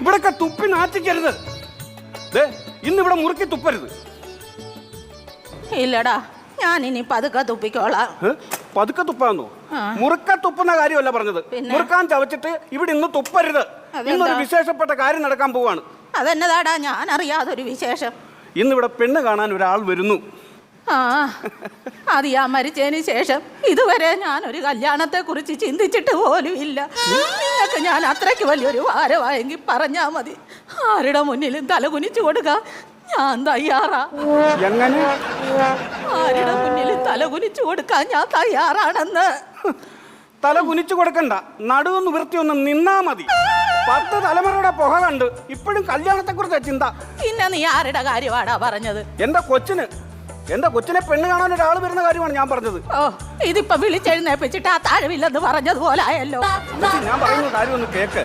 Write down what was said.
ഇവിടൊക്കെ തുപ്പി നാറ്റിക്കരുത്. ഇന്നിവിടെ മുറുക്കി തുപ്പരുത്. ഇല്ലടാ, ഞാൻ ഇനി പതുക്കെ തുപ്പിക്കോളാം. പതുക്കെ തുപ്പാന്നോ? മുറുക്ക തുപ്പുന്ന കാര്യമല്ല പറഞ്ഞത്. മുറുക്കാൻ ചവച്ചിട്ട് ഇവിടെ ഇന്ന് തുപ്പരുത്. ഇന്നൊരു വിശേഷപ്പെട്ട കാര്യം നടക്കാൻ പോവാണ്. അതെന്നതാടാ ഞാൻ അറിയാതൊരു വിശേഷം? ഇന്നിവിടെ പെണ്ണ് കാണാൻ ഒരാൾ വരുന്നു. അത് ഞാൻ മരിച്ചതിന് ശേഷം ഇതുവരെ ഞാനൊരു കല്യാണത്തെ കുറിച്ച് ചിന്തിച്ചിട്ട് പോലും ഇല്ല. നിങ്ങൾക്ക് ഞാൻ അത്രയ്ക്ക് വലിയൊരു ഭാരമായെങ്കിൽ പറഞ്ഞാ മതി. ആരുടെ മുന്നിലും തല കുനിച്ചു കൊടുക്കാൻ ഞാൻ തയ്യാറാ. എങ്ങനെ? ആരുടെ മുന്നിലും തല കുനിച്ചു കൊടുക്കാൻ ഞാൻ തയ്യാറാണെന്ന്. തല കുനിച്ചു കൊടുക്കണ്ട, നടുവൊന്ന് വൃത്തിയൊന്ന് നിന്നാ മതി. 10 തലമുറയുടെ പുക കണ്ട് ഇപ്പോഴും കല്യാണത്തെ കുറിച്ച് ചിന്ത. പിന്നെ നീ ആരുടെ കാര്യമാടാ പറഞ്ഞത്? എന്റെ കൊച്ചിനെ പെണ്ണ് കാണാൻ ഒരാൾ വരുന്ന കാര്യമാണ് ഞാൻ പറഞ്ഞത്. ഇതിപ്പോ വിളിച്ചെഴുന്നേപ്പിച്ചിട്ട് ആ താഴവില്ലെന്ന് പറഞ്ഞതുപോലെ ആയല്ലോ. ഞാൻ പറയുന്ന കാര്യം ഒന്ന് കേക്ക്.